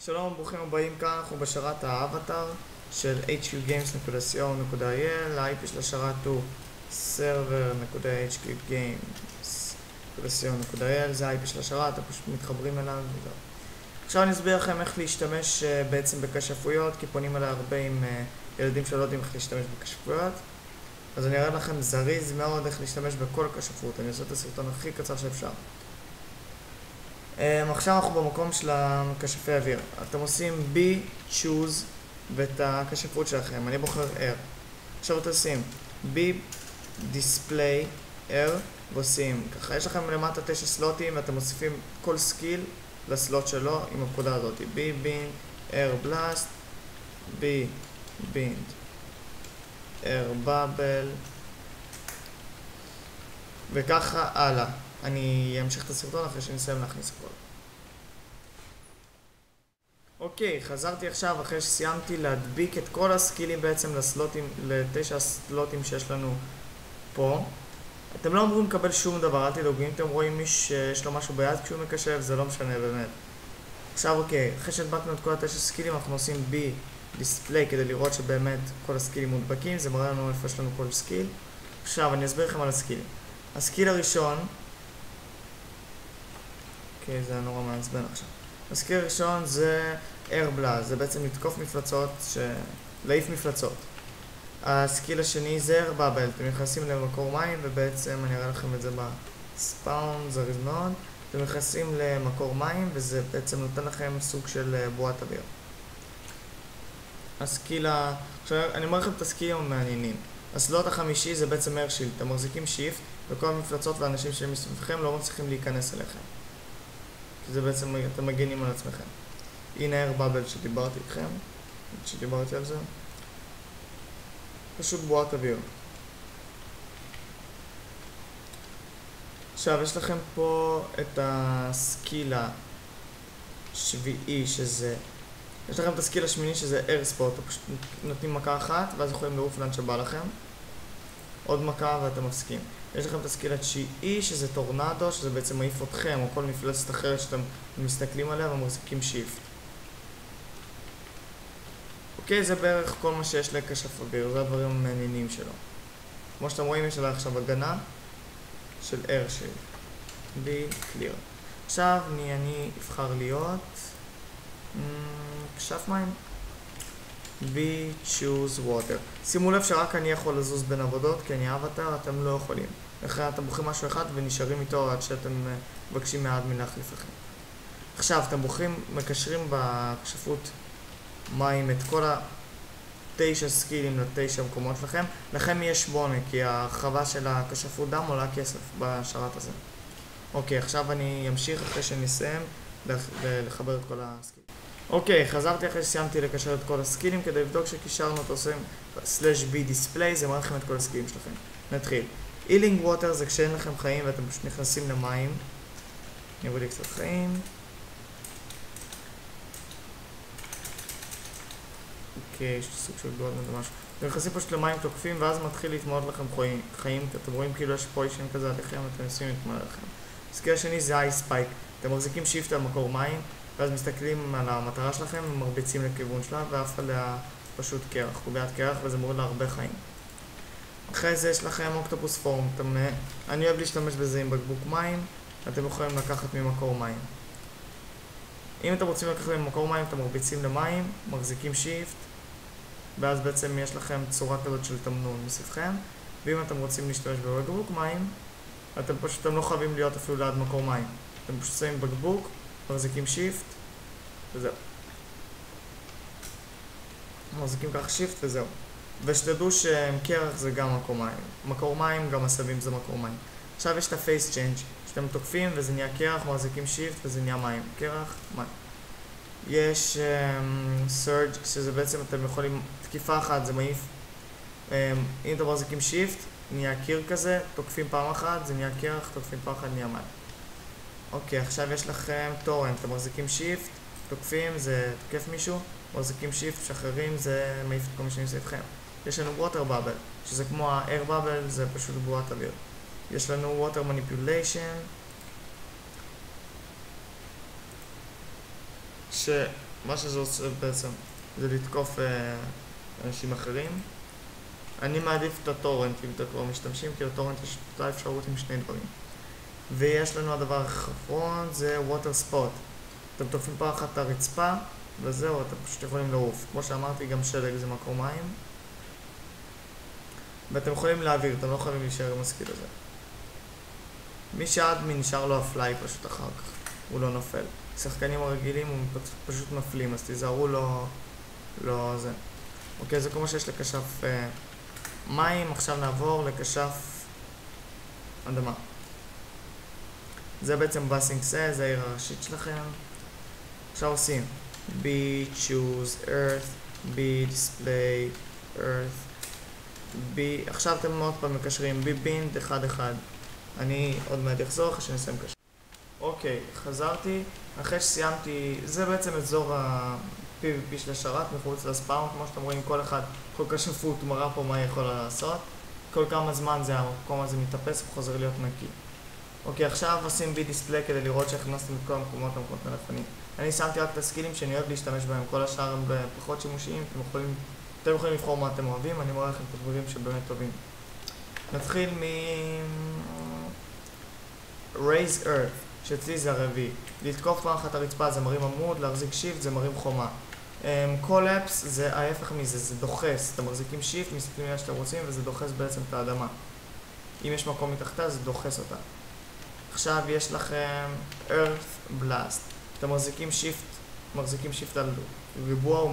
שלום, ברוכים הבאים. כאן אנחנו בשרת האבטר של hqgames.co.il. ה-IP של השרת הוא server.hqgames.co.il. זה ה-IP של השרת, אתם פשוט מתחברים אליו וזהו. עכשיו אני אסביר לכם איך להשתמש בעצם בכשפויות, כי פונים אליי הרבה עם ילדים שלא יודעים איך להשתמש בכשפויות. אז אני אראה לכם זריז מאוד איך להשתמש בכל כשפות. אני אעשה את הסרטון הכי קצר שאפשר. עכשיו אנחנו במקום של הכשפי אוויר. אתם עושים B, choose, ואת הכשפות שלכם. אני בוחר R. עכשיו אתם עושים B, display, R, ועושים ככה. יש לכם למטה 9 סלוטים, ואתם מוסיפים כל סקיל לסלוט שלו עם הפקודה הזאת. B, bind, R, blast, B, bind, R, bubble, וככה הלאה. אני אמשיך את הסרטון אחרי שנסיים להכניס הכל. אוקיי, חזרתי עכשיו אחרי שסיימתי להדביק את כל הסקילים בעצם לסלוטים, ל9 סלוטים שיש לנו פה. אתם לא אמורים לקבל שום דבר, אל תדאגו, אם אתם רואים מי שיש לו משהו ביד כשהוא מקשב, זה לא משנה באמת. עכשיו אוקיי, אחרי שהדבקנו את כל ה9 סקילים אנחנו עושים B, display, כדי לראות שבאמת כל הסקילים מודבקים, זה מראה לנו איפה יש לנו כל סקיל. עכשיו אני אסביר לכם על הסקילים. הסקיל הראשון, אוקיי, זה נורא מעצבן עכשיו. הסקיל הראשון זה air blast, זה בעצם לתקוף מפלצות, להעיף מפלצות. הסקיל השני זה air bubble, אתם נכנסים למקור מים ובעצם אני אראה לכם את זה בספאון, זריז מאוד. אתם נכנסים למקור מים וזה בעצם נותן לכם סוג של בועת אוויר. עכשיו אני אומר לכם את הסקילים המעניינים. הסלוט החמישי זה בעצם air shield, אתם מחזיקים שיפט וכל המפלצות והאנשים שמסביבכם לא מצליחים להיכנס אליכם. זה בעצם אתם מגנים על עצמכם. הנה air bubble שדיברתי על זה. פשוט בועת אוויר. עכשיו יש לכם פה את הסקיל השביעי שזה... יש לכם את הסקיל השמיני שזה air spot, אתם פשוט נותנים מכה אחת ואז יכולים לעוף לאן שבא לכם. עוד מכה ואתם מפסיקים. יש לכם את הסקיל התשיעי שזה טורנדו, שזה בעצם מעיף אתכם או כל מפלצת אחרת שאתם מסתכלים עליה ומחזיקים שיפט. אוקיי, זה בערך כל מה שיש לכשף אוויר, זה הדברים המעניינים שלו. כמו שאתם רואים יש עליו עכשיו הגנה של air shield. B, clear. עכשיו אני אבחר להיות כשף מים. B, choose water. שימו לב שרק אני יכול לזוז בין עבודות, כי אני אבטר, אתם לא יכולים. לכן אתם בוחרים משהו אחד ונשארים איתו עד שאתם מבקשים מהאדמין להחליף לכם. עכשיו, אתם מקשרים בכשפות מים את כל ה9 סקילים ל9 מקומות שלכם. לכם יש 8, כי ההרחבה של הכשפות דם עולה כסף בשרת הזה. אוקיי, עכשיו אני אמשיך אחרי שנסיים לחבר את כל הסקילים. אוקיי, חזרתי אחרי שסיימתי לקשר את כל הסקילים כדי לבדוק שקישרנו את עושים /b display, זה מראה לכם את כל הסקילים שלכם. נתחיל. healing water זה כשאין לכם חיים ואתם פשוט נכנסים למים. נראו לי קצת חיים. אוקיי, יש סוג של גולדן ומשהו. אתם נכנסים פשוט למים תוקפים ואז מתחיל להתמודד לכם חיים. אתם רואים כאילו יש פוישן כזה עליכם ואתם ניסים להתמודד לכם. הסקיל השני זה ice spike. אתם מחזיקים שיפט על מקור מים ואז מסתכלים על המטרה שלכם ומרביצים לכיוון שלה ואף עליה פשוט קרח, קוביית קרח, וזה מוריד לה הרבה חיים. אחרי זה יש לכם אוקטופוס פורם. אני אוהב להשתמש בזה עם בקבוק מים, אתם יכולים לקחת ממקור מים. אם אתם רוצים לקחת ממקור מים, אתם מרביצים למים, מחזיקים שיפט, ואז בעצם יש לכם צורה כזאת של תמנון מסביבכם. ואם אתם רוצים להשתמש בבקבוק מים, אתם לא חייבים להיות אפילו ליד מקור מים. אתם פשוט שמים בקבוק, מחזיקים שיפט, וזהו. מחזיקים ככה שיפט וזהו. ושתדעו שקרח זה גם מקור מים. מקור מים, גם עשבים זה מקור מים. עכשיו יש את ה-face change, שאתם תוקפים וזה נהיה קרח, מחזיקים שיפט וזה נהיה מים. קרח, מים. יש surge, שזה בעצם אתם יכולים, תקיפה אחת זה מעיף. אם אתם מחזיקים שיפט, נהיה קיר כזה, תוקפים פעם אחת, זה נהיה קרח, תוקפים פעם אחת, נהיה מים. אוקיי, עכשיו יש לכם טורנט, אתם מחזיקים שיפט, תוקפים, זה תוקף מישהו, מחזיקים שיפט, משחררים, זה מעיף את כל מי שמסביבכם. יש לנו water bubble, שזה כמו ה-air bubble, זה פשוט בועת אוויר. יש לנו water manipulation, מה שזה עושה בעצם זה לתקוף אנשים אחרים. אני מעדיף את הטורנט אם אתם כבר משתמשים, כי לטורנט יש אותה אפשרות עם שני דברים. ויש לנו הדבר האחרון, זה ווטר ספוט. אתם תופעים פעם אחת את הרצפה, וזהו, אתם פשוט יכולים לעוף. כמו שאמרתי, גם שלג זה מקור מים. ואתם יכולים להעביר, אתם לא יכולים להישאר עם הסקיל הזה. מי שאדמין נשאר לו הפליי פשוט אחר כך, הוא לא נופל. שחקנים הרגילים הוא פשוט נופלים, אז תיזהרו לא זה. אוקיי, זה כל מה שיש לקשף מים. עכשיו נעבור לקשף אדמה. זה בעצם בסינג זה העיר הראשית שלכם. עכשיו עושים B, choose, earth, B, display, earth, B. עכשיו אתם מאוד פעם מקשרים B, bind, 1-1. אני עוד מעט אחזור אחרי שנסיים קשר. אוקיי, חזרתי. אחרי שסיימתי, זה בעצם אזור ה-PvP של השרת מחוץ לספאון. כמו שאתם רואים, כל אחד, כל כשפות מראה פה מה יכול לעשות. כל כמה זמן זה המקום הזה מתאפס וחוזר להיות נקי. אוקיי, עכשיו עושים בי-דיספליי כדי לראות שהכנסתם את כל המקומות מלפנים. אני שמתי רק את הסקילים שאני אוהב להשתמש בהם, כל השאר הם פחות שימושיים, אתם יכולים לבחור מה אתם אוהבים, אני מראה לכם את הדברים שבאמת טובים. נתחיל Raise Earth, שאצלי זה הרביעי. לתקוף פעם אחת הרצפה זה מרים עמוד, להחזיק שיפט זה מרים חומה. Collapse זה ההפך מזה, זה דוחס, אתם מחזיקים שיפט, מסתכלים מה שאתם רוצים וזה דוחס בעצם את האדמה. אם יש מקום מתחתה זה דוחס אותה. עכשיו יש לכם Earth Blast. אתם מחזיקים שיפט על ריבוע, הוא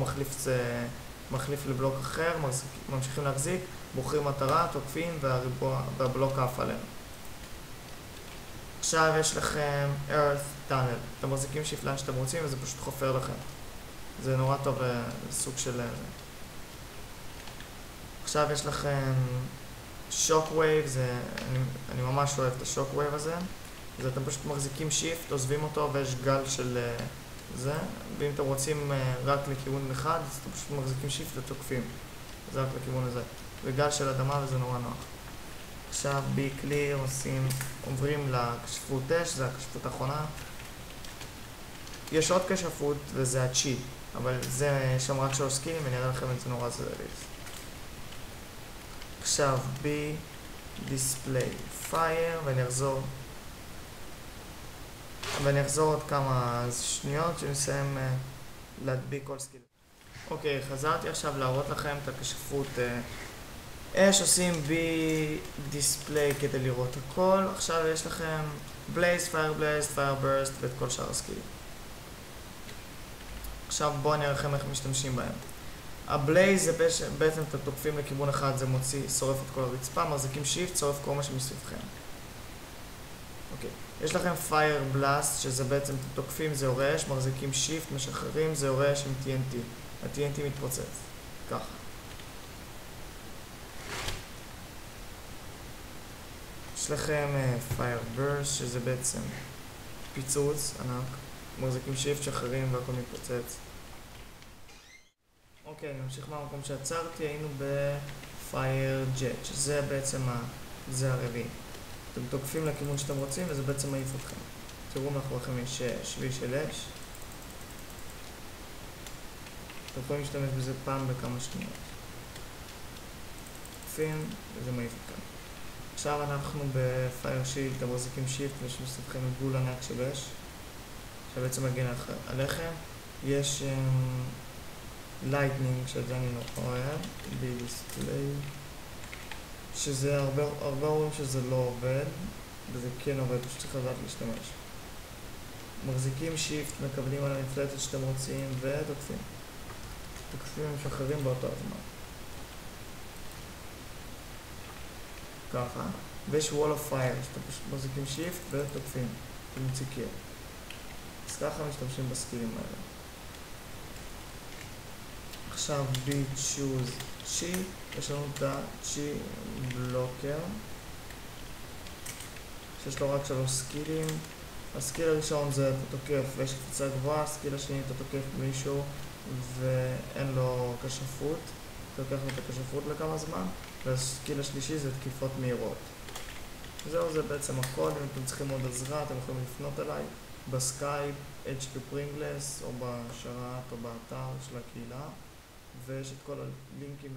מחליף לבלוק אחר, ממשיכים להחזיק, בוחרים מטרה, תוקפים והבלוק עף עליהם. עכשיו יש לכם Earth Tunnel. אתם מחזיקים שיפט לאן שאתם רוצים וזה פשוט חופר לכם. זה נורא טוב לסוג של זה. עכשיו יש לכם Shockwave, אני ממש אוהב את ה-Shockwave הזה. אז אתם פשוט מחזיקים שיפט, עוזבים אותו ויש גל של זה. ואם אתם רוצים רק לכיוון אחד, אז אתם פשוט מחזיקים שיפט ותוקפים. זה רק לכיוון הזה. וגל של אדמה וזה נורא נוח. עכשיו בי-קליר עוברים לקשפות אש, זה הקשפות האחרונה. יש עוד כשפות וזה הצ'י, אבל זה שם רק 3 סקילים ואני אראה לכם את זה נורא זריז. עכשיו ב-display fire ואני אחזור עוד כמה שניות שנסיים להדביק כל סקיל. אוקיי, חזרתי עכשיו להראות לכם את הכשפות אש, עושים ב-display כדי לראות הכל. עכשיו יש לכם blaze, fire blaze, fire burst ואת כל שאר הסקילים. עכשיו בואו אני אראה לכם איך משתמשים בהם. הבלייז זה בעצם אתם תוקפים לכיוון אחד, זה שורף את כל הרצפה, מחזיקים שיפט, שורף כל מה שמסביבכם. אוקיי. יש לכם Fire Blast, שזה בעצם אתם תוקפים, זה יורש, מחזיקים שיפט, משחררים, זה יורש עם TNT. ה-TNT מתפוצץ. ככה. יש לכם Fire Burst, שזה בעצם פיצוץ ענק. מחזיקים שיפט, שחררים והכל מתפוצץ. אוקיי, אני ממשיך מהמקום שעצרתי, היינו ב-Fire Jet, שזה בעצם זה הרביעי. אתם תוקפים לכיוון שאתם רוצים וזה בעצם מעיף אתכם. תראו מאחוריכם יש שביל של אש. אתם יכולים להשתמש בזה פעם בכמה שניות. תוקפים וזה מעיף אתכם. עכשיו אנחנו ב-Fire Shield, אתם מחזיקים שיפט ושמסתכם גבול ענק של אש. שבעצם מגן עליכם. יש לייטנינג, שזה אני נורא אוהב, ב-display, שזה הרבה אומרים שזה לא עובד, וזה כן עובד, פשוט צריך לדעת להשתמש. מחזיקים שיפט, מקבלים על המפלצת שאתם רוצים, ותוקפים. תוקפים ומשחררים באותו הזמן. ככה. ויש wall of fire, שאתם פשוט מחזיקים שיפט ותוקפים. אתם מציקים. אז ככה משתמשים בסקילים האלה. עכשיו ב-choose chi, יש לנו את ה-chi בלוקר שיש לו רק 3 סקילים. הסקיל הראשון זה אתה תוקף ויש קפיצה גבוהה, הסקיל השני אתה תוקף מישהו ואין לו כשפות, אתה לוקח את הכשפות לכמה זמן, והסקיל השלישי זה תקיפות מהירות. זהו, זה בעצם הכל. אם אתם צריכים עוד עזרה אתם יכולים לפנות אליי, בסקייפ, HQ פרינגלס, או בשרת או באתר של הקהילה, ויש את כל הלינקים